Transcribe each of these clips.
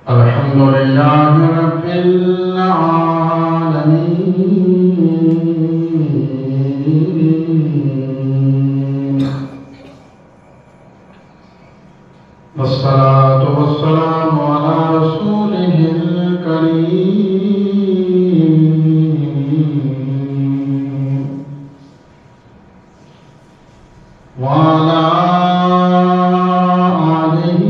الحمد لله رب العالمين والصلاة والسلام على رسوله الكريم وعلى آله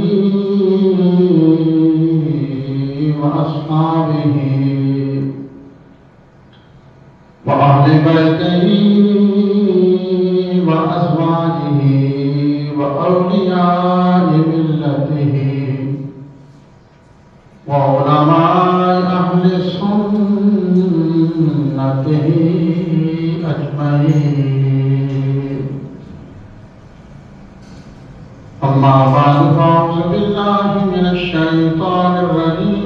وأصحابه وأهل بيته وأزواجه وأولياء ملته وعلماء أهل سنته أجمعين. أما بعد فأعوذ بالله من الشيطان الرجيم.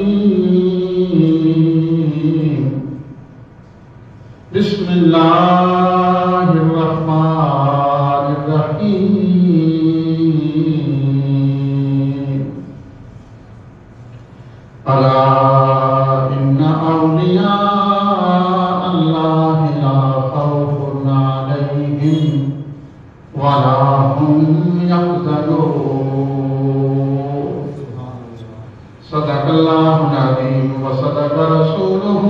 بسم الله الرحمن الرحيم. ألا إن أولياء الله لا خوف عليهم ولا هم يحزنون. صدق الله العظيم وصدق رسوله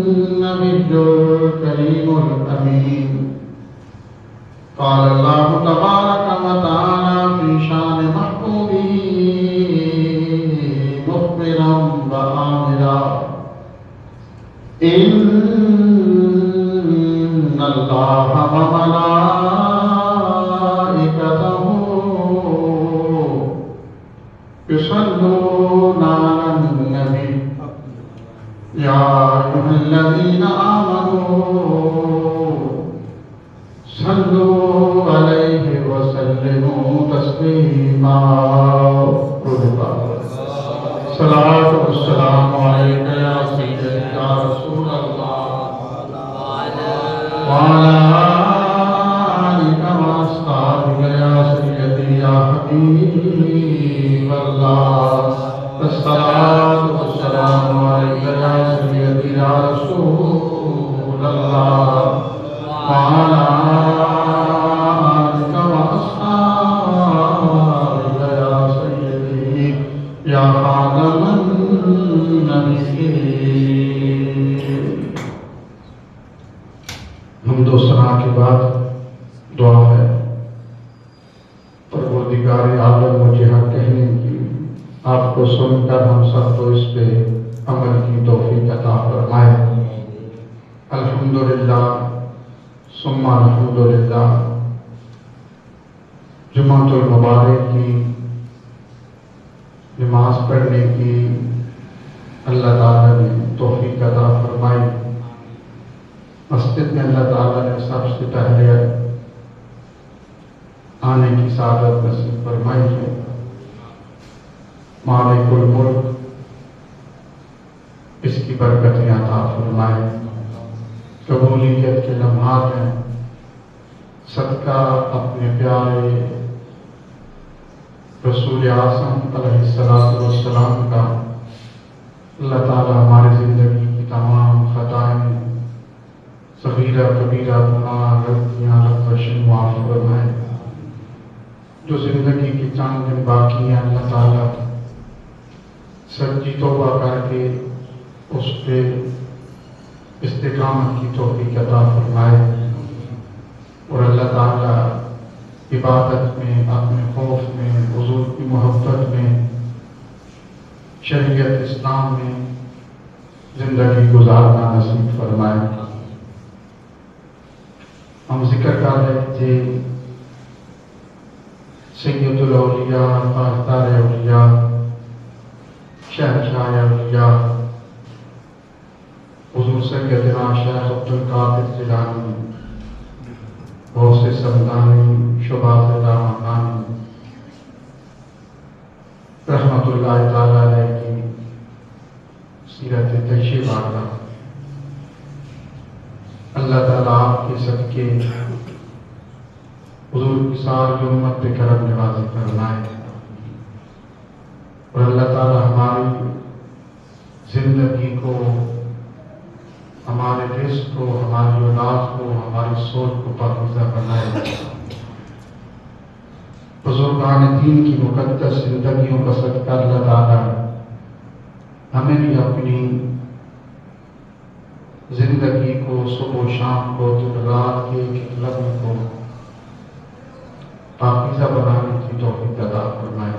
النبي الكريم الأمين. قال الله تبارك وتعالى في شان محبوبه مخبرا وآمرا: إن الله وملائكته يصلون على النبي يا أيها الذين آمنوا صلوا عليه وسلموا تسليما. الصلاة والسلام عليك يا سيدي يا رسول الله وعلى آلك وأصحابك يا سيدي يا حبيب الله. الصلاة والسلام عليك يا سيدي يا رسول الله وعلى آلك وأصحابك يا سيدي يا خاتم النبيين. حمد و ثنا کے بعد دعا ہے: پروردگار عالم مجھے حق کہنے کی، آپ کو سن کر ہم سب کو اس پہ عمل کی توفیق عطا فرمائے. الحمدللہ ثم الحمدللہ. جمعۃ المبارک کی نماز پڑھنے کی اللہ تعالیٰ نے توفیق عطا فرمائی. مسجد میں اللہ تعالیٰ نے سب سے پہلے آنے کی سعادت نصیب فرمائی ہے. مالک الملک اس کی برکتیں عطا فرمائے. قبولیت کے لمحات ہیں. صدقہ اپنے پیارے رسول اعظم علیہ السلام کا اللہ تعالیٰ ہماری زندگی کی تمام خطائیں، صغیرہ کبیرہ گناہ غلطیاں بخشیں معاف فرمائے. جو زندگی کی چند دن باقی ہیں اللہ تعالیٰ سچی توبہ کر کے اس پہ استقامت کی توفیق عطا فرمائے اور اللہ تعالیٰ عبادت میں، اپنے خوف میں، حضور کی محبت میں، شریعت اسلام میں زندگی گزارنا نصیب فرمائے. ہم ذکر کر رہے تھے سید الاولیاء، تاجدار اولیاء، شہنشاہ اولیاء حضور سیدنا شیخ عبدالقادر جیلانی، غوث سمدانی، شباز مکانی رحمت اللہ تعالیٰ علیہ کی سیرت طیبہ کا اللہ تعالیٰ آپ کے صدقے حضور کی ساری امت پہ کرم نوازی فرمائے اور اللہ تعالیٰ ہماری سوچ کو پاکیزہ بنائے رکھا۔ بزرگان دین کی مقدس زندگیوں کا صدقہ اللہ تعالیٰ ہمیں بھی اپنی زندگی کو صبح و شام کو دن رات کے ایک لمحے کو پاکیزہ بنانے کی توفیق عطا فرمائے۔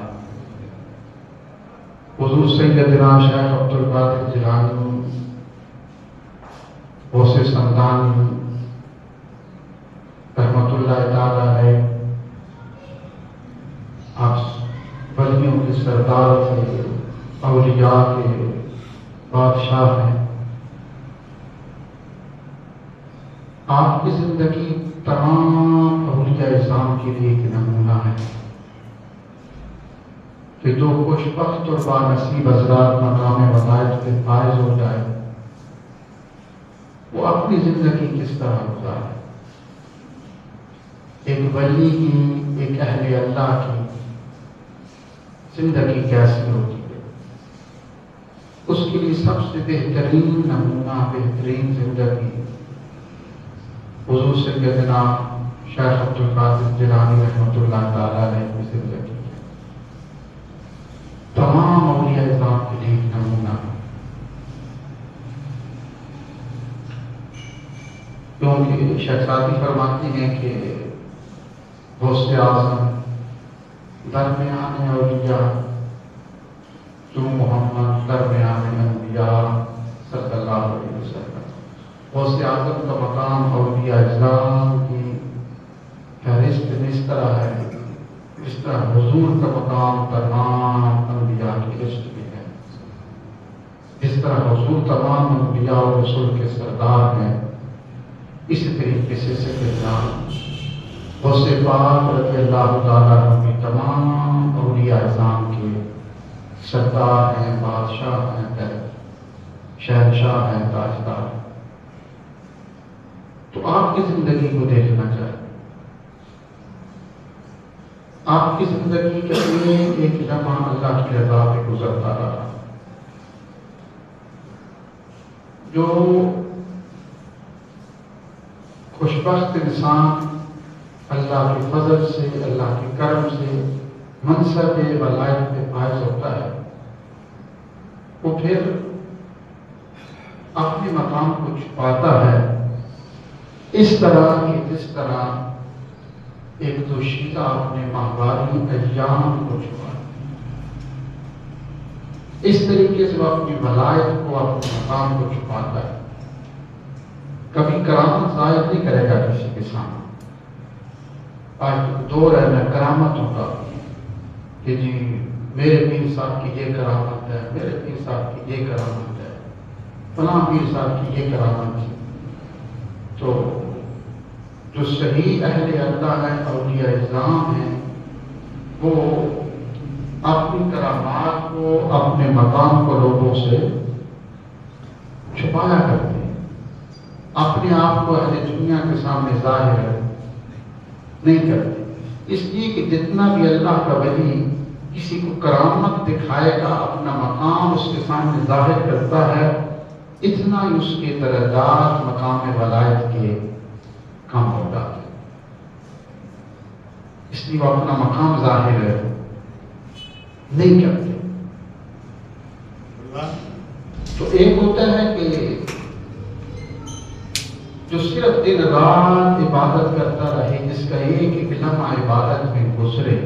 حضور سیدنا شیخ عبد القادر جیلانی غوث سمدانی رحمت اللہ تعالیٰ علیہ، آپ ولیوں کے سردار تھے، اولیاء کے بادشاہ ہیں۔ آپ کی زندگی تمام اولیاء اعظام کے لیے ایک نمونہ ہے کہ جو خوش بخت اور بانصیب حضرات مقام ولایت کے فائز ہو جائے وہ اپنی زندگی کس طرح گزارے۔ ایک ولی کی، ایک اہل اللہ کی زندگی کیسی ہوتی ہے، اس کے لیے سب سے بہترین نمونہ، بہترین زندگی حضور سیدنا شیخ عبد القادر جیلانی رحمۃ اللہ تعالیٰ علیہ کی زندگی ہے۔ تمام اولیاء اعظام کے لیے ایک نمونہ، کیونکہ شہزادی فرماتی ہیں کہ غوث اعظم درمیان اولیاء جو محمد درمیان انبیاء صلی اللہ علیہ وسلم۔ غوث اعظم کا مقام اولیاء اعظام کی فہرست میں اس طرح ہے اس طرح حضور کا مقام تمام انبیاء کی لسٹ میں ہے، جس طرح حضور تمام انبیاء اور رسول کے سردار ہیں، اسی طریقے سے سیدنا غوث پاک رضی اللہ تعالیٰ عنہ بھی تمام اولیاء اعظام کے سردار ہیں، بادشاہ ہیں، شہنشاہ ہیں، تاجدار ہیں۔ تو آپ کی زندگی کو دیکھنا چاہیے، آپ کی زندگی کے لیے ایک لمحہ اللہ کی رضا پہ گزرتا رہا۔ جو خوشبخت انسان اللہ کے فضل سے، اللہ کے کرم سے منصب ولایت پہ فائز ہوتا ہے، وہ پھر اپنے مقام کو چھپاتا ہے اس طرح کہ جس طرح ایک دوشیزہ اپنے ماہواری ایام کو چھپا، اس طریقے سے وہ اپنی ولایت کو، اپنے مقام کو چھپاتا ہے۔ کبھی کرامت ظاہر نہیں کرے گا کسی کے سامنے۔ آج دور ہے میں کرامتوں کا کہ جی میرے پیر صاحب کی یہ کرامت ہے، میرے پیر صاحب کی یہ کرامت ہے، فلاں پیر صاحب کی یہ کرامت ہے۔ تو جو صحیح اہل اللہ ہے، اولیاء اعظام ہیں، وہ اپنی کرامات کو، اپنے مقام کو لوگوں سے چھپایا کرتے ہیں، اپنے آپ کو اہل دنیا کے سامنے ظاہر نہیں کرتے۔ اس لیے کہ جتنا بھی اللہ کا ولی کسی کو کرامت دکھائے گا، اپنا مقام اس کے سامنے ظاہر کرتا ہے، اتنا ہی اس کے درجات مقام ولایت کے کم ہو جاتے ہیں۔ اس لیے وہ اپنا مقام ظاہر نہیں کرتے۔ تو ایک ہوتا ہے کہ جو صرف دن رات عبادت کرتا رہے، جس کا ایک لمحہ عبادت میں گزرے،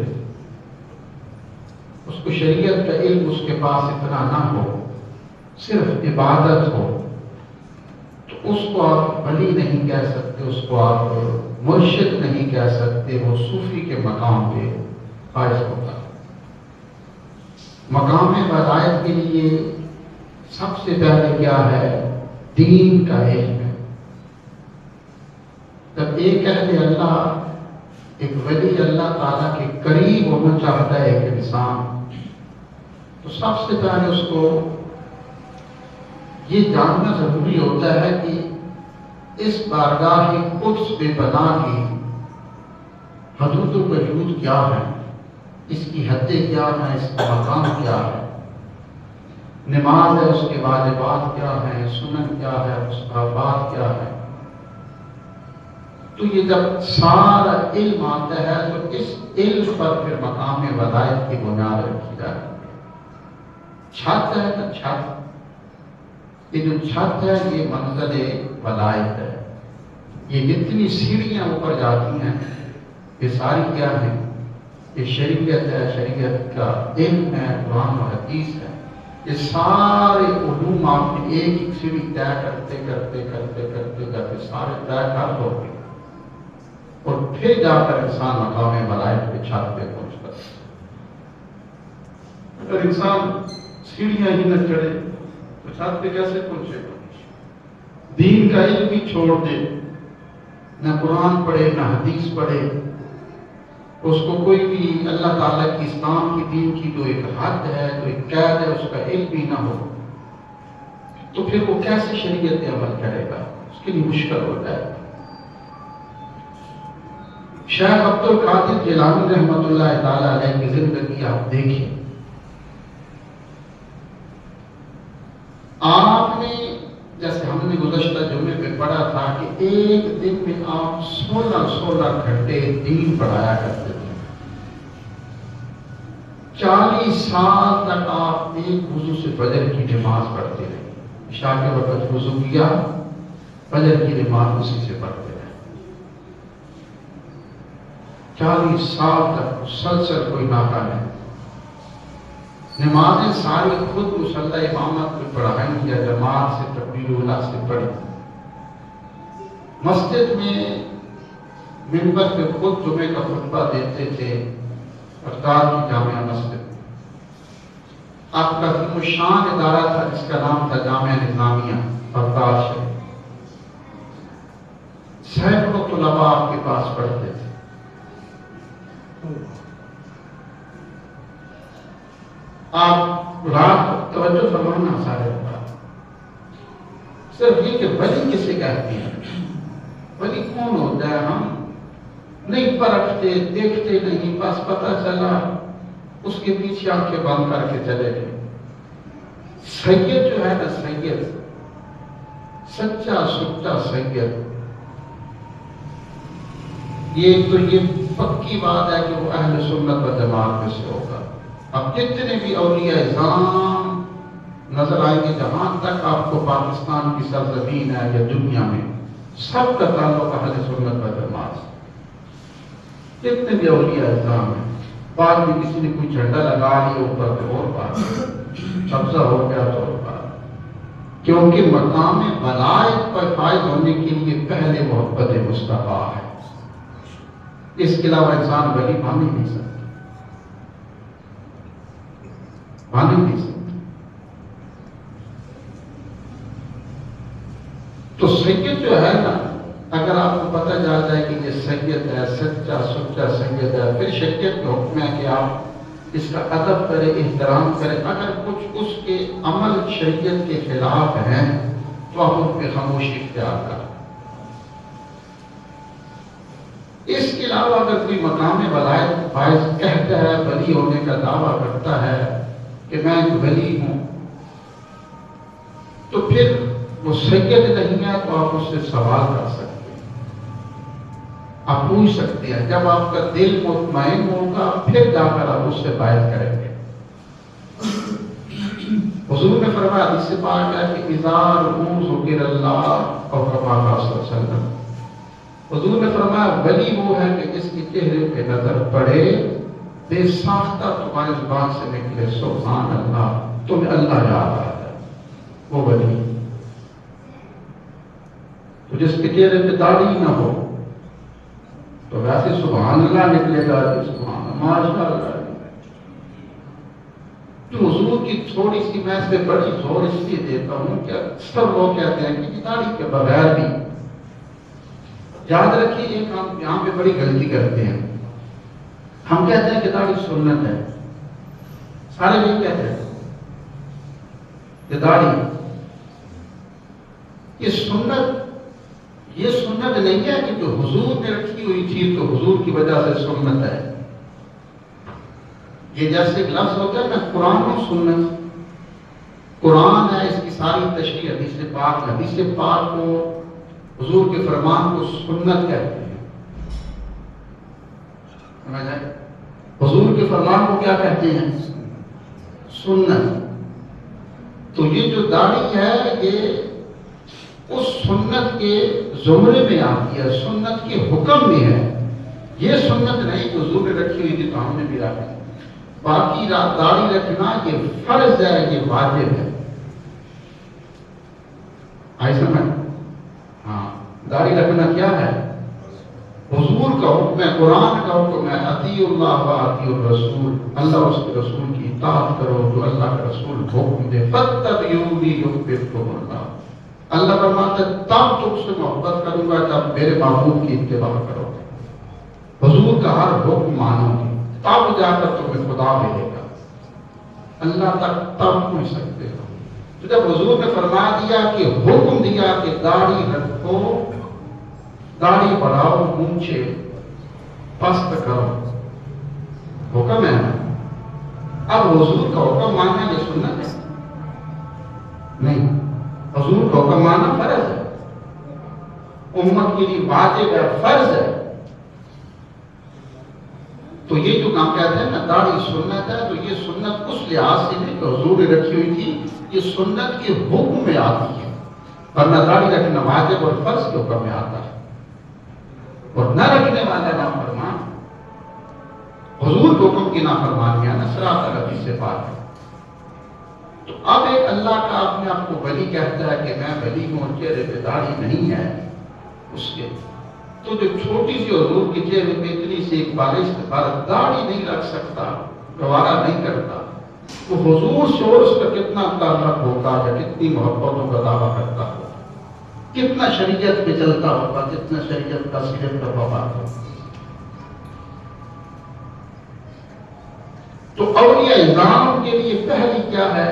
اس کو شریعت کا علم اس کے پاس اتنا نہ ہو، صرف عبادت ہو، تو اس کو آپ ولی نہیں کہہ سکتے، اس کو آپ مرشد نہیں کہہ سکتے، وہ صوفی کے مقام پہ فائز ہوتا ہے۔ مقام ولایت کے لیے سب سے پہلے کیا ہے؟ دین کا علم ہے۔ جب ایک اہل اللہ، ایک ولی اللہ تعالیٰ کے قریب ہونا چاہتا ہے ایک انسان، تو سب سے پہلے اس کو یہ جاننا ضروری ہوتا ہے کہ اس بارگاہ قدس بے پناہ کی حدود و وجود کیا ہے، اس کی حدیں کیا ہیں، اس کا مقام کیا ہے، نماز ہے، اس کے واجبات کیا ہیں، سنن کیا ہے، مستحبات کیا ہے۔ تو یہ جب سارا علم آتا ہے تو اس علم پر پھر مقام ولایت کی بنیاد رکھی جاتی ہے۔ چھت ہے تو چھت، یہ جو چھت ہے یہ منزل ولایت ہے۔ یہ جتنی سیڑھیاں اوپر جاتی ہیں یہ ساری کیا ہیں؟ یہ شریعت ہے، شریعت کا علم ہے، قرآن و حدیث ہے۔ یہ سارے علوم آپ نے ایک ایک سیڑھی طے کرتے کرتے کرتے کرتے جب یہ سارے طے کر دو گے اور پھر جا کر انسان مقام ولایت کے چھت پہ پہنچتا ہے۔ اگر انسان سیڑھیاں ہی نہ چڑھے تو چھت پہ کیسے پہنچے گا؟ دین کا علم بھی چھوڑ دے، نہ قرآن پڑھے نہ حدیث پڑھے، اس کو کوئی بھی اللہ تعالیٰ کی اسلام کی دین کی جو ایک حد ہے، جو ایک قید ہے، اس کا علم بھی نہ ہو تو پھر وہ کیسے شریعت عمل کرے گا؟ اس کے لیے مشکل ہو جائے گا۔ شیخ عبد القادر جیلانی رحمۃ اللہ تعالیٰ علیہ کی زندگی آپ دیکھیں، آپ نے جیسے ہم نے گزشتہ جمعے پہ پڑھا تھا کہ ایک دن میں آپ 16 گھنٹے دین پڑھایا کرتے تھے۔ 40 سال تک آپ ایک وضو سے فجر کی نماز پڑھتے رہے، عشاء کے وقت وضو کیا، فجر کی نماز اسی سے پڑھتے رہے۔ 40 سال تک مسلسل کوئی ناکا نہیں۔ نمازیں ساری خود مصلی امامت پہ پڑھائیں یا جماعت سے تکبیر اولیٰ سے پڑھی۔ مسجد میں منبر پہ خود جمعے کا خطبہ دیتے تھے، بغداد کی جامعہ مسجد۔ آپ کا عظیم الشان ادارہ تھا جس کا نام تھا جامعہ نظامیہ بغداد شریف۔ سینکڑوں طلباء آپ کے پاس پڑھتے تھے۔ آپ رات توجہ فرمانا سارے بات، صرف یہ کہ ولی کسے کہتے ہیں، ولی کون ہوتا ہے ہم نہیں پرکھتے، دیکھتے نہیں، بس پتہ چلا اس کے پیچھے آنکھیں بند کر کے چلے گئے۔ سید جو ہے نا، سید سچا سچا سید، یہ پکی بات ہے کہ وہ اہل سنت و جماعت میں سے ہوگا۔ اب جتنے بھی اولیاء اعظام نظر آئیں گے جہاں تک آپ کو پاکستان کی سرزمین ہے یا دنیا میں، سب کا تعلق اہل سنت و جماعت سے۔ جتنے بھی اولیاء اعظام ہیں، بعد میں کسی نے کوئی جھنڈا لگا لیا اوپر پہ اور بات، قبضہ ہو گیا تو اور بات، کیونکہ مقام ولایت پر فائز ہونے کے لیے پہلے محبت مصطفیٰ ہے۔ اس کے علاوہ انسان ولی بن ہی نہیں سکتا، بن ہی نہیں سکتا۔ تو سید جو ہے نا، اگر آپ کو پتہ چل جائے کہ یہ سید ہے، سچا سچا سید ہے، پھر شریعت کا حکم ہے کہ آپ اس کا ادب کریں، احترام کریں۔ اگر کچھ اس کے عمل شریعت کے خلاف ہیں تو آپ ان پہ خاموشی اختیار کریں۔ اس کے علاوہ اگر کوئی مقام ولایت فائز کہتا ہے، ولی ہونے کا دعویٰ کرتا ہے کہ میں ایک ولی ہوں، تو پھر وہ سید نہیں ہے تو آپ اس سے سوال کر سکتے ہیں، آپ پوچھ سکتے ہیں۔ جب آپ کا دل مطمئن ہوگا پھر جا کر آپ اس سے بات کریں گے۔ حضور نے فرمایا، حدیث پاک ہے کہ اذا رؤوا ذکر اللہ اور کما قال صلی اللہ علیہ وسلم، حضور نے فرمایا ولی وہ ہے کہ جس کے چہرے پہ نظر پڑے، بے ساختہ تمہاری زبان سے نکلے سبحان اللہ، تمہیں اللہ یاد آ جائے، وہ ولی۔ تو جس کے چہرے پہ داڑھی نہ ہو تو ویسے سبحان اللہ نکلے گا، سبحان اللہ ماشاء اللہ۔ تو حضور کی تھوڑی سی میں اس پہ بڑی زور اس لیے دیتا ہوں کہ سب لوگ کہتے ہیں کہ داڑھی کے بغیر بھی، یاد رکھیے ایک ہم یہاں پہ بڑی غلطی کرتے ہیں، ہم کہتے ہیں کہ داڑھی سنت ہے، سارے لوگ کہتے ہیں کہ داڑھی یہ سنت نہیں ہے کہ جو حضور نے رکھی ہوئی چیز تو حضور کی وجہ سے سنت ہے۔ یہ جیسے ایک لفظ ہوتا ہے نا، قرآن و سنت، قرآن ہے اس کی ساری تشریح، حدیث پاک کو، حضور کے فرمان کو سنت کہتے ہیں۔ حضور کے فرمان کو کیا کہتے ہیں؟ سنت۔ تو یہ جو داڑھی ہے یہ اس سنت کے زمرے میں آتی ہے، سنت کے حکم میں ہے۔ یہ سنت نہیں کہ حضور نے رکھی ہوئی تھی تو ہم نے بھی رکھی۔ باقی داڑھی رکھنا یہ فرض ہے، یہ واجب ہے۔ آئی سمجھ؟ ہاں، داڑھی رکھنا کیا ہے؟ حضور کا حکم ہے، قرآن کا حکم ہے، اطیعوا اللہ و اطیعوا الرسول، اللہ اور اس کے رسول کی اطاعت کرو جو اللہ کا رسول حکم دے۔ فاتبعونی یحببکم اللہ، اللہ فرماتا ہے تب تم سے محبت کروں گا جب میرے محبوب کی اتباع کرو، حضور کا ہر حکم مانو گے، تب جا کر تمہیں خدا ملے گا۔ اللہ تک تب پہنچ سکتے ہو۔ تو جب حضور نے فرما دیا کہ حکم دیا کہ داڑھی رکھو، داڑھی بڑھاؤ، مونچھے پست کرو، حکم ہے نا۔ اب حضور کا حکم ماننا یہ سنت ہے نہیں، حضور کا حکم ماننا فرض ہے، امت کے لیے واجب ہے، فرض ہے۔ تو یہ جو کام کہتے ہیں نا داڑھی سنت ہے، تو یہ سنت اس لحاظ سے نہیں کہ حضور نے رکھی ہوئی تھی، یہ سنت کے حکم میں آتی ہے، ورنہ داڑھی رکھنا واجب اور فرض کے حکم میں آتا ہے، اور نہ رکھنے والا نافرمان حضور کے حکم کی نافرمانی ہے، صراط الحدیث سے بات ہے۔ تو اب ایک اللہ کا اپنے آپ کو ولی کہتا ہے کہ میں ولی ہوں اور چہرے پہ داڑھی نہیں ہے اس کے، تو جو چھوٹی سی حضور کے چہرے پہ اتنی سی ایک بالش داڑھی نہیں رکھ سکتا، گوارا نہیں کرتا، تو حضور سے اور اس کا کتنا تعلق ہوگا یا کتنی محبتوں کا دعویٰ کرتا ہوگا، کتنا شریعت پہ چلتا ہوگا، کتنا شریعت کا صرف کا وفاد ہوگا۔ تو اولیاء اعظام کے لیے پہلی کیا ہے؟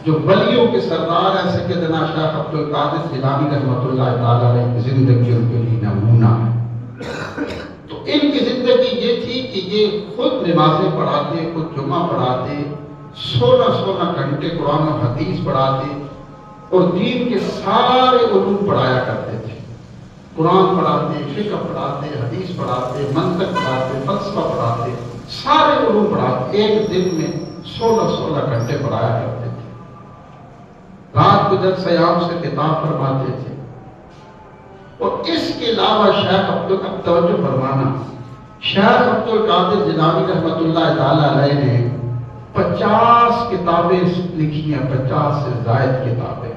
جو ولیوں کے سردار ہیں سیدنا شیخ عبد القادر جیلانی رحمۃ اللہ تعالی علیہ کی زندگی ان کے لیے نمونہ ہے۔ تو ان کی زندگی یہ تھی کہ یہ خود نمازیں پڑھاتے، خود جمعہ پڑھاتے، 16 گھنٹے قرآن و حدیث پڑھاتے، اور دین کے سارے علوم پڑھایا کرتے تھے، قرآن پڑھاتے، فقہ پڑھاتے، حدیث پڑھاتے، منطق پڑھاتے، فلسفہ پڑھاتے، سارے علوم پڑھاتے، ایک دن میں 16 گھنٹے پڑھایا کرتے تھے۔ رات کو جب سیام سے خطاب فرماتے تھے، اور اس کے علاوہ شیخ توجہ فرمانا، شیخ عبد القادر جیلانی رحمۃ اللہ تعالی علیہ نے 50 کتابیں لکھی ہیں، 50 سے زائد کتابیں۔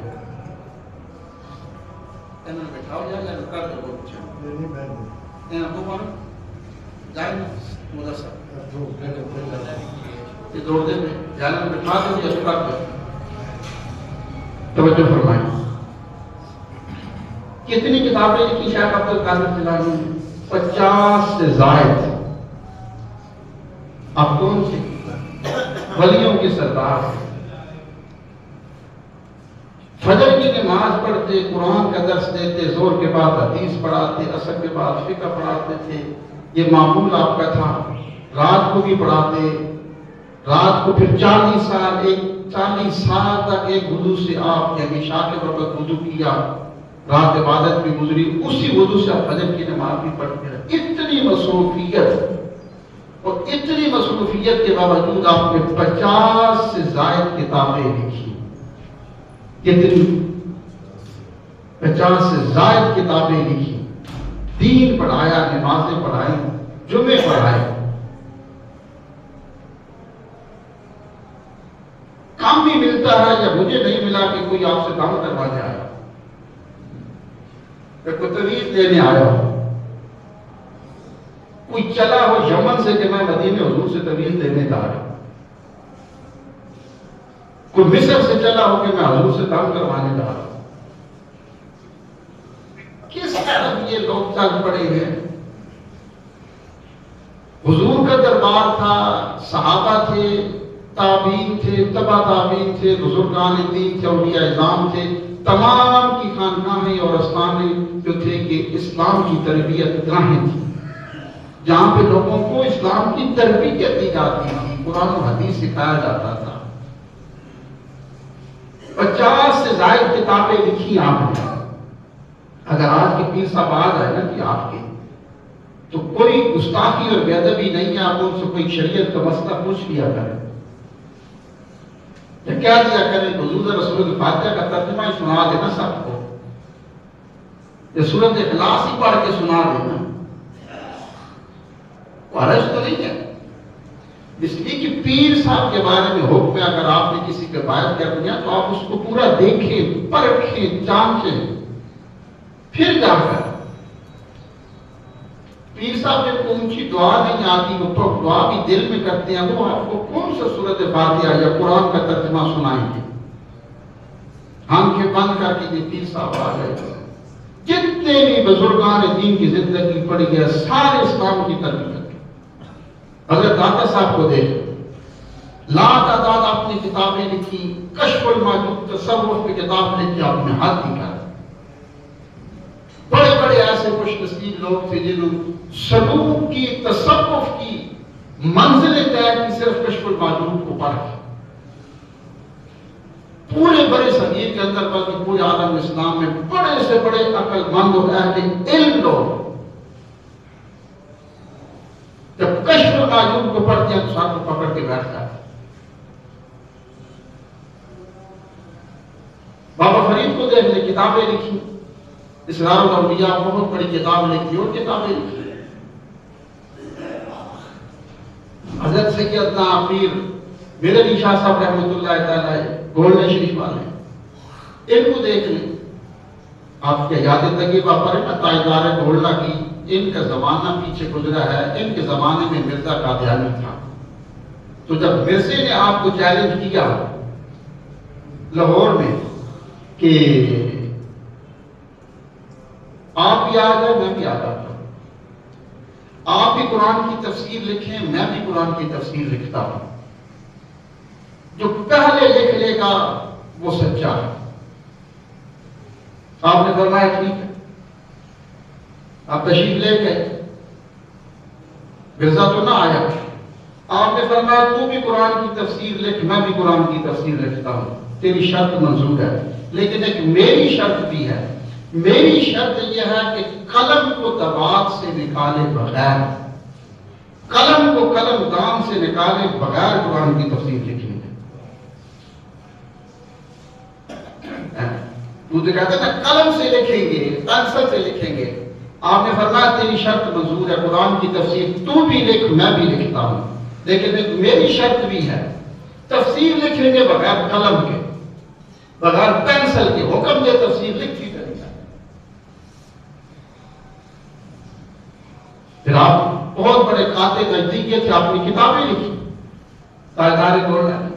توجہ فرمائیں، کتنی کتابیں لکھی شیخ عبد القادر جیلانی نے؟ 50 سے زائد۔ اب کون سے؟ ولیوں کے سردار ہیں۔ فجر کی نماز پڑھتے، قرآن کا درس دیتے، زور کے بعد حدیث پڑھاتے، عصر کے بعد فقہ پڑھاتے تھے، یہ معمول آپ کا تھا۔ رات کو بھی پڑھاتے، رات کو پھر 40 سال تک ایک وضو سے آپ نے عشاء کے وقت وضو کیا، رات عبادت بھی گزری، اسی وضو سے آپ فجر کی نماز بھی پڑھتے رہے۔ اتنی مصروفیت، اور اتنی مصروفیت کے باوجود آپ نے 50 سے زائد کتابیں لکھی۔ کتنی؟ 50 سے زائد کتابیں لکھی، دین پڑھایا، نمازیں پڑھائی، جمعے پڑھائے۔ کام بھی ملتا ہے یا مجھے نہیں ملا کہ کوئی آپ سے دعوت کروا جائے، یا کوئی تجویز لینے آیا ہو، کوئی چلا ہو یمن سے کہ میں مدینے حضور سے تجویز لینے جا رہا ہوں، کوئی مصر سے چلا ہو کہ میں حضور سے کام کروانے جا رہا ہوں۔ کس طرح یہ لوگ چل پڑے ہیں؟ حضور کا دربار تھا، صحابہ تھے، تابعین تھے، تبع تابعین تھے، بزرگان دین تھے، اولیاء اعظام تھے، تمام کی خانقاہیں اور استانے جو تھے کہ اسلام کی تربیت گاہیں تھی، جہاں پہ لوگوں کو اسلام کی تربیت دی جاتی تھی، قرآن و حدیث سکھایا جاتا تھا۔ 50 سے زائد کتابیں لکھی آپ نے۔ اگر آج کے پیر صاحب آ جائے نا کہ آپ کے تو کوئی گستاخی اور بے ادبی نہیں ہے، آپ ان سے کوئی شریعت کا مسئلہ پوچھ لیا کریں یا کیا دیا کریں کہ حضور رسول الفاتحہ کا ترجمہ ہی سنا دینا سب کو، یہ سورۃ اخلاص ہی پڑھ کے سنا دینا، حرج تو نہیں ہے۔ اس لیے کہ پیر صاحب کے بارے میں حکم ہے، اگر آپ نے کسی کے باعث کر دیا تو آپ اس کو پورا دیکھیں، پرکھیں، جانچیں، پھر جا کر پیر صاحب جن کو اونچی دعا نہیں آتی، وہ تو دعا بھی دل میں کرتے ہیں، وہ آپ کو کون سا سورۃ فاتحہ یا قرآن کا ترجمہ سنائیں گے؟ آنکھیں بند کر کے پیر صاحب آ گئے، جتنے بھی بزرگان دین کی زندگی پڑی ہے سارے اسلام کی تربیت، حضرت داتا صاحب کو دیکھ، لا تعداد آپ نے کتابیں لکھی، کشف المعجوب تصوف کی کتاب لکھی، آپ نے ہاتھ دکھا، بڑے بڑے ایسے خوش نصیب لوگ تھے جنہوں سلوک کی، تصوف کی منزلیں طے کی صرف کشف المعجوب کو پڑھ کے، پورے بڑے صغیر کے اندر بلکہ پورے عالم اسلام میں بڑے سے بڑے عقل مند اور اہل علم لوگ جب کشف المعجوب کو پڑھتے ہیں تو ساتھ کو پکڑ کے بیٹھ جاتے۔ بابا فرید کو دیکھ لیں، کتابیں لکھی، اسرار الاولیاء بہت بڑی کتاب لکھی اور کتابیں لکھی۔ حضرت سیدنا پیر میرے علی شاہ صاحب رحمۃ اللہ تعالی گولڈن شریف والے، ان کو دیکھ لیں، آپ کے یاد تگی پر ہے نا تاجدار گولڈا کی، ان کا زمانہ پیچھے گزرا ہے، ان کے زمانے میں مرزا قادیانی تھا، تو جب مرزے نے آپ کو چیلنج کیا لاہور میں کہ آپ بھی آ جائے میں بھی آ جاتا ہوں، آپ بھی قرآن کی تفسیر لکھیں میں بھی قرآن کی تفسیر لکھتا ہوں، جو پہلے لکھ لے گا وہ سچا ہے۔ آپ نے فرمایا ٹھیک ہے، آپ تشریف لے گئے، مرزا تو نہ آیا، آپ نے فرمایا تو بھی قرآن کی تفسیر لکھ میں بھی قرآن کی تفسیر لکھتا ہوں، تیری شرط منظور ہے، لیکن ایک میری شرط بھی ہے، میری شرط یہ ہے کہ قلم کو دباغ سے نکالے بغیر، قلم کو قلم دام سے نکالے بغیر قرآن کی تفسیر لکھیں گے۔ تو کہتے ہیں نا قلم سے لکھیں گے، پینسل سے لکھیں گے، آپ نے فرمایا تیری شرط منظور ہے، قرآن کی تفسیر تو بھی لکھ میں بھی لکھتا ہوں، لیکن ایک میری شرط بھی ہے، تفسیر لکھیں گے بغیر قلم کے، بغیر پینسل کے، حکم دے تفسیر لکھی کریں گے۔ پھر آپ بہت بڑے قاطع نزدیکی تھے، آپ نے کتابیں لکھی، تاجدار گولڈا نے،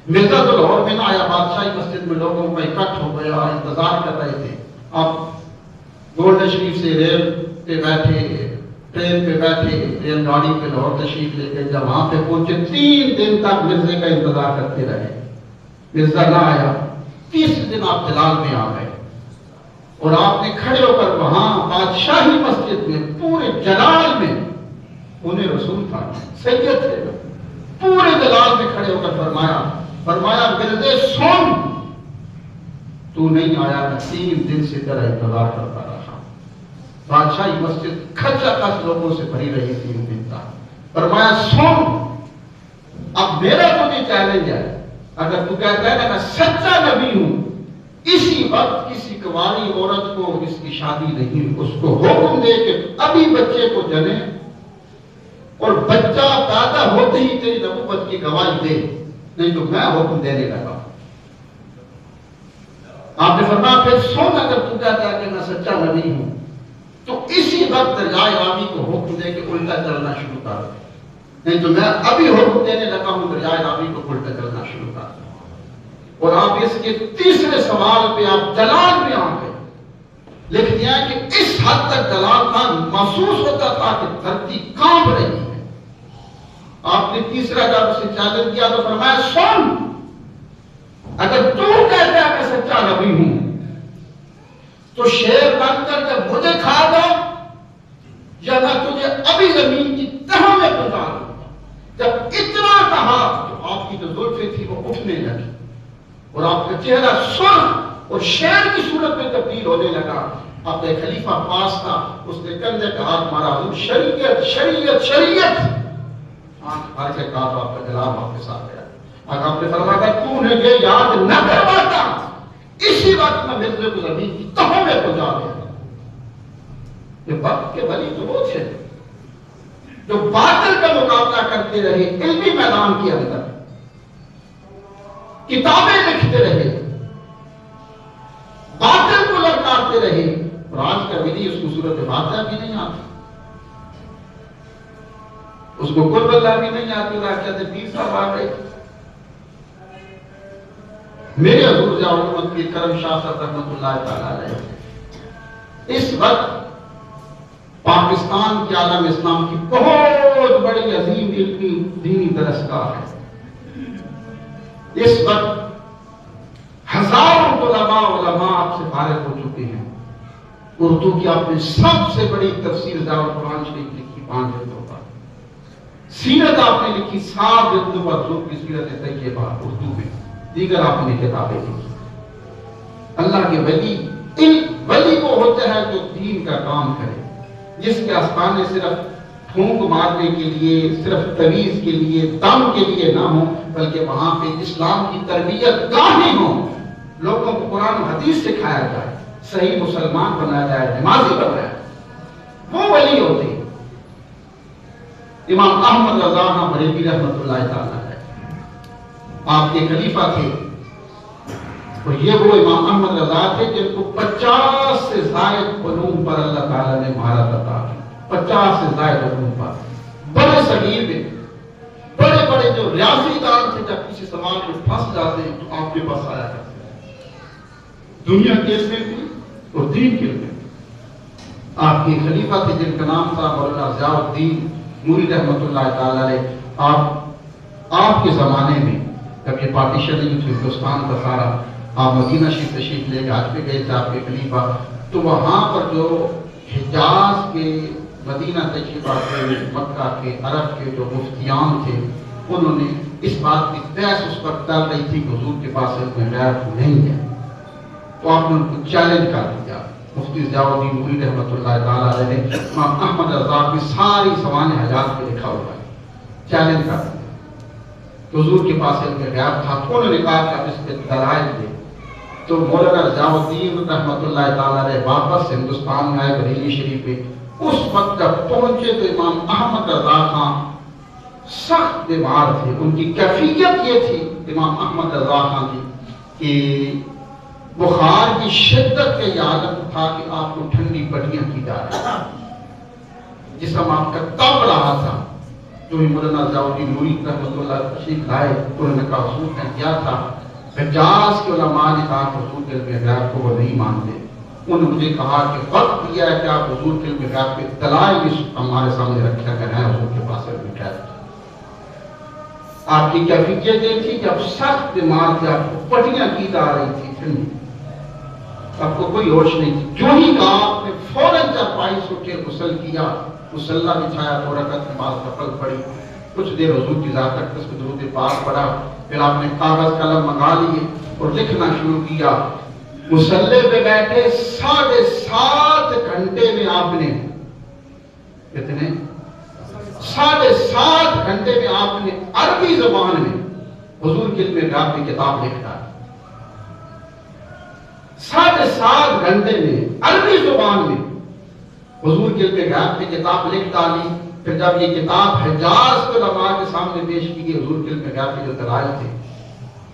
مرزا تو لاہور میں نہ آیا، بادشاہی مسجد میں لوگوں کا اکٹھ ہو گیا، انتظار کر رہے تھے، آپ گولڈن شریف سے ریل پہ بیٹھے، ٹرین پہ بیٹھے، ریل گاڑی پہ لاہور تشریف لے کے جب وہاں پہ پہنچے 3 دن تک مرزے کا انتظار کرتے رہے، مرزا نہ آیا، 30 دن آپ جلال میں آ گئے اور آپ نے کھڑے ہو کر وہاں بادشاہی مسجد میں پورے جلال میں، انہیں رسول تھا، سید تھے، پورے جلال میں کھڑے ہو کر فرمایا مرزے سن، تو نہیں آیا، میں 3 دن سے تیرا انتظار کرتا رہا۔ بادشاہی مسجد کھچا کھچ لوگوں سے بھری رہی 3 دن تک، فرمایا سن، اب میرا تجھے چیلنج ہے، اگر تو کہتا ہے نا میں سچا نبی ہوں، اسی وقت کسی کنواری عورت کو اس کی شادی نہیں، اس کو حکم دے کہ ابھی بچے کو جنے اور بچہ پیدا ہوتے ہی تیری نبوت کی گواہی دے، نہیں تو میں حکم دینے لگا۔ آپ نے فرمایا پھر سن، اگر تو کہتا ہے کہ میں سچا نبی ہوں تو اسی وقت دریائے راوی کو حکم دے کہ الٹا چلنا شروع کر، نہیں تو میں ابھی حکم دینے لگا ہوں دریائے راوی کو الٹا چلنا شروع کر۔ اور آپ اس کے تیسرے سوال پہ آپ جلال میں آ گئے، لکھ دیا کہ اس حد تک جلال تھا، محسوس ہوتا تھا کہ دھرتی کانپ رہی ہے۔ آپ نے تیسرا جب اسے چیلنج کیا تو فرمایا سن، اگر تو کہتا ہے کہ سچا نبی ہوں تو شیر بن کر جب مجھے کھا گا یا میں تجھے ابھی زمین کی تہوں میں پہنچا دوں گا۔ جب اتنا کہا تو آپ کی جو زلفیں تھی وہ اٹھنے لگی اور آپ کا چہرہ سرخ اور شیر کی صورت میں تبدیل ہونے لگا۔ اب ایک خلیفہ پاس تھا، اس نے کندھے پہ ہاتھ مارا، حضور شریعت شریعت شریعت، آنکھ بھر کے کہا تو آپ کا جلال واپس آ گیا۔ اگر آپ نے فرمایا تو نے یہ یاد نہ کرواتا، اسی وقت میں مرزے کو زمین کی تہوں میں پہنچا دیا۔ یہ وقت کے ولی تو وہ تھے جو باطل کا مقابلہ کرتے رہے، علمی میدان کے اندر کتابیں لکھتے رہے، باطل کو لڑکاتے رہے، اور آج کا ولی اس کو صورت فاتحہ بھی نہیں آتی، اس کو قرب اللہ بھی نہیں آتی، کہتے 20 صاحب آ گئے۔ میرے حضور جاؤ امت کے کرم شاہ صاحب رحمۃ اللہ تعالی علیہ اس وقت پاکستان کے عالم اسلام کی بہت بڑی عظیم علمی دینی درسگاہ ہے۔ اس وقت ہزاروں علماء آپ سے فارغ ہو چکے ہیں۔ اردو کی آپ نے سب سے بڑی تفسیر دعوت قرآن شریف لکھی 5 جلدوں پر، سیرت آپ نے لکھی 7 جلدوں پر، حضور کی سیرت طیبہ اردو میں، دیگر آپ نے کتابیں لکھی۔ اللہ کے ولی وہ ہوتا ہے جو دین کا کام کرے، جس کے آستانے صرف پھونک مارنے کے لیے، صرف تویز کے لیے، دم کے لیے نہ ہو، بلکہ وہاں پہ اسلام کی تربیت گاہیں ہوں، لوگوں کو قرآن و حدیث سکھایا جائے، صحیح مسلمان بنایا جائے، نمازی بنایا جائے، وہ ولی ہوتے ہیں۔ امام احمد رضا بریلوی رحمۃ اللہ تعالیٰ ہے، آپ کے خلیفہ تھے، اور یہ وہ امام احمد رضا تھے جن کو 50 سے زائد علوم پر اللہ تعالیٰ نے مہارت عطا کی، 50 سے زائد علوم پر، بڑے صغیر میں، بڑے بڑے جو ریاضی دان تھے، جب کسی سوال میں پھنس جاتے ہیں تو آپ کے پاس آیا کرتے ہیں، دنیا کے علم میں اور دین کے علم میں۔ آپ کے خلیفہ تھے جن کا نام تھا مولانا ضیاء الدین نوری رحمۃ اللہ تعالیٰ علیہ۔ آپ کے زمانے میں جب یہ پارٹیشن نہیں تھی ہندوستان کا سارا، آپ مدینہ شریف تشریف لے کے حج پہ گئے تھے آپ کے خلیفہ، تو وہاں پر جو حجاز کے، مدینہ تشریف آتے ہوئے مکہ کے، عرب کے جو مفتیان تھے، انہوں نے اس بات کی بحث اس وقت چل رہی تھی کہ حضور کے پاس علم غیب نہیں ہے، تو آپ نے ان کو چیلنج کر دیا۔ مفتی ضیاء الدین نوری رحمۃ اللہ تعالیٰ علیہ نے امام احمد رضا کی ساری سوانح حجات پہ لکھا ہوا ہے، چیلنج کر دیا کہ حضور کے پاس علم غیب تھا، تو انہوں نے کہا کہ آپ اس پہ دلائل دیں۔ تو مولانا ضیاء الدین رحمۃ اللہ تعالیٰ علیہ واپس ہندوستان میں آئے بریلی شریف میں۔ اس وقت جب پہنچے تو امام احمد رضا خان سخت بیمار تھے، ان کی کیفیت یہ تھی امام احمد رضا خان کی کہ بخار کی شدت کا یہ عادت تھا کہ آپ کو ٹھنڈی پٹیاں کی جا رہی، جسم آپ کا تب رہا تھا۔ جو ہی مولانا ضیاء الدین نوری رحمۃ اللہ تشریف لائے، انہوں نے کہا حضور نے کیا تھا، حجاز کے علماء نے کہا کہ حضور کے علم غیب کو وہ نہیں مانتے، انہوں نے مجھے کہا کہ وقت دیا ہے کہ آپ حضور کے علم غیب کے دلائل بھی ہمارے سامنے رکھا کریں، حضور کے پاس علم غیب۔ آپ کی کیفیت یہ تھی کہ آپ سخت بیمار تھے، آپ کو پٹیاں کی جا رہی تھی ٹھنڈی، آپ کو کوئی ہوش نہیں تھی۔ جو ہی کہا آپ نے فوراً چارپائی سے اٹھے، غسل کیا، مصلی بچھایا، 2 رکعت نماز نفل پڑھی، کچھ دیر حضور کی ذات تک اس کو درود پاک پڑھا، پھر آپ نے کاغذ قلم منگا لیے اور لکھنا شروع کیا۔ مصلی پہ بیٹھے 7.5 گھنٹے میں آپ نے کتنے 7.5 گھنٹے میں آپ نے عربی زبان میں حضور کے علم غیب کی کتاب لکھ ڈالی۔ 7.5 گھنٹے میں عربی زبان میں حضور کے علم غیب کی کتاب لکھ ڈالی۔ پھر جب یہ کتاب حجاز کے علماء کے سامنے پیش کی گئی، حضور کے علم غیب کے جو دلائل تھے،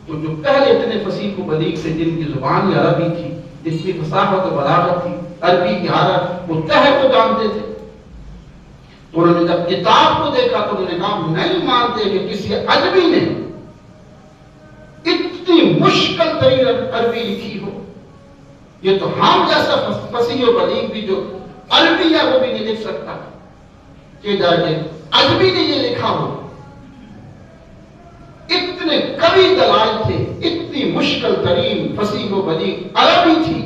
تو جو پہلے اتنے فصیح و بلیغ تھے، جن کی زبان ہی عربی تھی، اتنی فصاحت و بلاغت تھی، عربی کی حالت وہ تہہ کو جانتے تھے، تو انہوں نے جب کتاب کو دیکھا تو انہوں نے کہا نہیں مانتے کہ کسی عجمی نے اتنی مشکل ترین عربی لکھی ہو، یہ تو ہم جیسا فصیح و بلیغ بھی جو عربی ہے وہ بھی نہیں لکھ سکتا، کہ جا کے عجمی نے یہ لکھا ہو۔ اتنے قوی دلائل تھے، اتنی مشکل ترین فصیح و بلیغ عربی تھی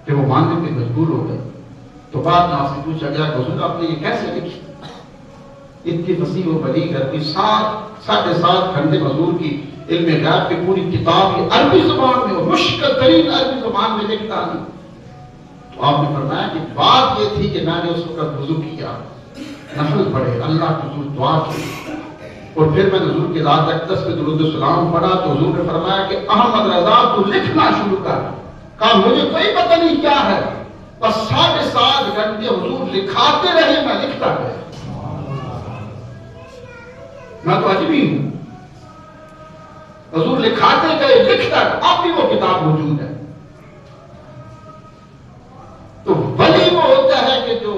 کہ وہ ماننے پہ مجبور ہو گئے۔ تو بعد میں آپ سے پوچھا گیا کہ حضور آپ نے یہ کیسے لکھی، اتنی فصیح و بلیغ عربی، 7.5 گھنٹے حضور کی علم غیب کی پوری کتاب عربی زبان میں اور مشکل ترین عربی زبان میں لکھ ڈالی۔ تو آپ نے فرمایا کہ بات یہ تھی کہ میں نے اس وقت وضو کیا، نفل پڑھے، اللہ کی حضور دعا کی، اور پھر میں نے حضور کے ذات اقدس پہ درود و سلام پڑھا تو حضور نے فرمایا کہ احمد رضا تو لکھنا شروع کر۔ کہا مجھے کوئی پتہ نہیں کیا ہے، بس 7.5 گھنٹے حضور لکھاتے رہے، میں لکھتا گیا۔ میں تو عجیب ہی ہوں، حضور لکھاتے گئے، لکھتا گئے، اب بھی وہ کتاب موجود ہے۔ تو ولی وہ ہوتا ہے کہ جو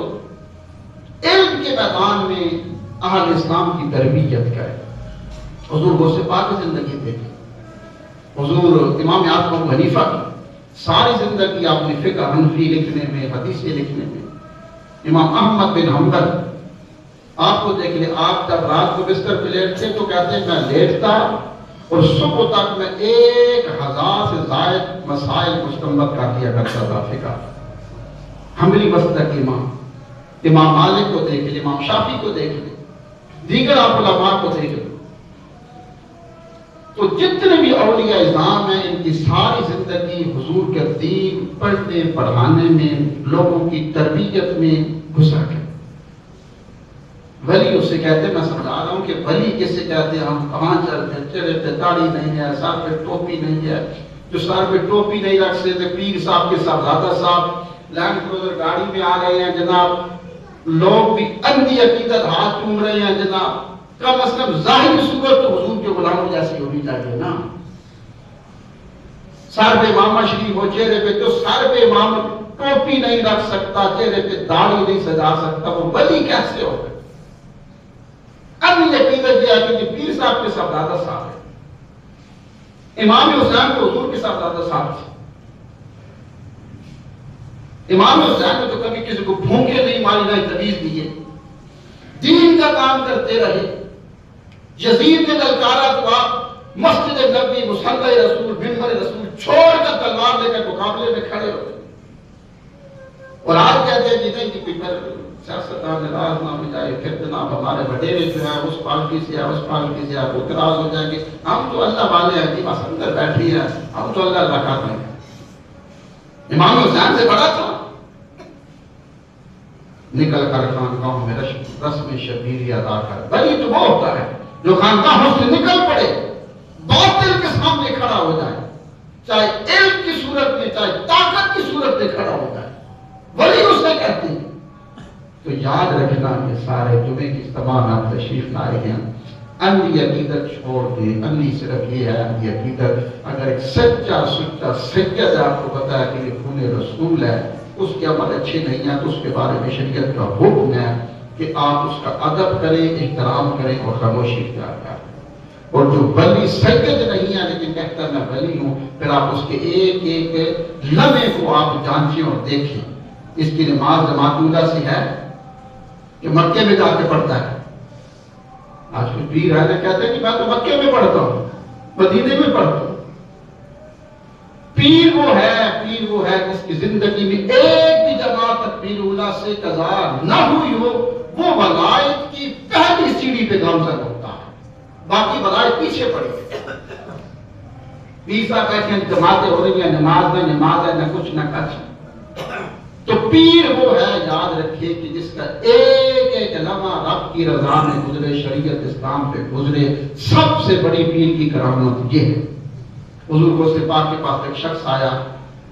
علم کے میدان میں اہل اسلام کی تربیت کرے۔ حضور غوث پاک کی زندگی دیکھی، حضور امام اعظم ابو حنیفہ کی ساری زندگی آپ نے فقہ حنفی لکھنے میں، حدیثیں لکھنے میں۔ امام احمد بن حنبل آپ کو دیکھ لیں، آپ جب رات کو بستر پہ لیٹتے تو کہتے ہیں میں لیٹتا اور صبح تک میں 1000 سے زائد مسائل مستنبط کر دیا کرتا تھا فقہ۔ حنبلی مسلک کے امام مالک کو دیکھ لیں، امام شافعی کو دیکھ لیں، دیگر آپ علماء کو دیکھ لیں۔ تو جتنے بھی اولیاء اعظام ہیں، ان کی ساری زندگی حضور کے دین پڑھنے پڑھانے میں، لوگوں کی تربیت میں گزر گئے۔ ولی اسے کہتے ہیں، میں سمجھا رہا ہوں کہ ولی کسے کہتے ہیں؟ ہم کہاں چلتے ہیں، چہرے پہ داڑھی نہیں ہے، سر پہ ٹوپی نہیں ہے، جو سر پہ ٹوپی نہیں رکھ سکتے، پیر صاحب کے صاحبزادہ صاحب لینڈ کروزر گاڑی میں آ رہے ہیں جناب، لوگ بھی اندھی عقیدت ہاتھ چوم رہے ہیں جناب، کم از کم ظاہری صورت تو حضور کے غلاموں جیسی ہونی چاہیے نا۔ سر پہ امامہ شریف ہو، چہرے پہ تو سر پہ امام ٹوپی نہیں رکھ سکتا، چہرے پہ داڑھی نہیں سجا سکتا، وہ ولی کیسے ہو گئے؟ اندھی عقیدت یہ ہے کہ پیر صاحب کے صاحبزادہ صاحب ہے، امام حسین کو حضور کے صاحبزادہ صاحب تھے۔ امام حسین نے تو کبھی کسی کو بھونکے نہیں ماری، نہ تمیز دیے، دین کا کام کرتے رہے۔ یزید نے للکارا تو آپ مسجد نبی، مصلی رسول، منبر رسول چھوڑ کر تلوار لے کر مقابلے میں کھڑے ہو۔ اور آج کہتے ہیں جنہیں کہ پیپر سیاستدان ناراض نہ ہو جائے، پھر جناب ہمارے وڈیرے جو ہیں اس پارٹی سے اس پارٹی سے آپ اعتراض ہو جائیں گے، ہم تو اللہ والے ہیں جی، بس اندر بیٹھی ہیں، ہم تو اللہ اللہ کرتے ہیں۔ امام حسین سے بڑا تھا، نکل کر خانقاہوں میں رسم شبیری ادا کر۔ ولی تو وہ ہوتا ہے جو خانقاہوں سے نکل پڑے، باطل کے سامنے کھڑا ہو جائے، چاہے علم کی صورت میں چاہے طاقت کی صورت میں کھڑا ہو جائے، ولی اسے کہتے ہیں۔ تو یاد رکھنا کہ سارے جمعے کی اجتماع میں آپ تشریف لائے ہیں، اندھی عقیدت چھوڑ دے۔ اندھی صرف یہ ہے، اندھی عقیدت اگر ایک سچا سید آپ کو پتا ہے کہ یہ خون رسول ہے، اس کے عمل اچھے نہیں ہیں تو اس کے بارے میں شریعت کا حکم ہے کہ آپ اس کا ادب کریں، احترام کریں اور خاموشی اختیار کریں۔ اور جو ولی سید نہیں ہے لیکن کہتا ہے میں ولی ہوں، پھر آپ اس کے ایک ایک لمحے کو آپ جانچیں اور دیکھیں۔ اس کی نماز معدودہ سی ہے کہ مکے میں جا کے پڑھتا ہے۔ آج کچھ پیر ہے نا کہتے ہیں کہ میں تو مکے میں پڑھتا ہوں، مدینے میں پڑھتا ہوں۔ پیر وہ ہے جس کی زندگی میں ایک بھی جماعت تکبیر اولیٰ سے قضا نہ ہوئی ہو، وہ ولایت کی پہلی سیڑھی پہ گامزن ہوتا ہے، باقی ولایت پیچھے پڑی ہے۔ پیر صاحب بیٹھے ہیں، جماعتیں ہو رہی ہیں، نماز ہے نہ کچھ نہ کچھ۔ تو پیر وہ ہے، یاد رکھیے کہ جس کا ایک ایک لمحہ رب کی رضا میں گزرے، شریعت اسلام پہ گزرے۔ سب سے بڑی پیر کی کرامت یہ ہے۔ حضور غوث پاک کے پاس ایک شخص آیا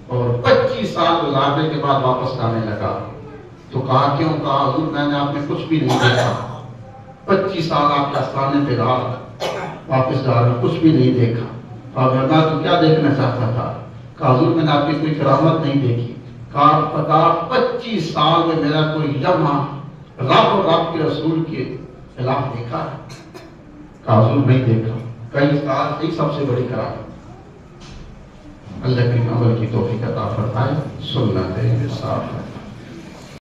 اور 25 سال گزارنے کے بعد واپس آنے لگا۔ تو کہا کیوں؟ کہا حضور میں نے آپ میں کچھ بھی نہیں دیکھا، 25 سال آپ کے آستانے پہ رہا، واپس جا رہا کچھ بھی نہیں دیکھا۔ کہا تو کیا دیکھنا چاہتا تھا؟ کہا حضور میں نے آپ کی کوئی کرامت نہیں دیکھی۔ کہا پتا 25 سال میں میرا کوئی لمحہ رب اور رب کے رسول کے خلاف دیکھا ہے؟ کہا حضور نہیں دیکھا۔ کئی سال ایک سب سے بڑی کرامت۔ اللہ کی عمل کی توفیق عطا فرمائے۔ سنت صاف ہے۔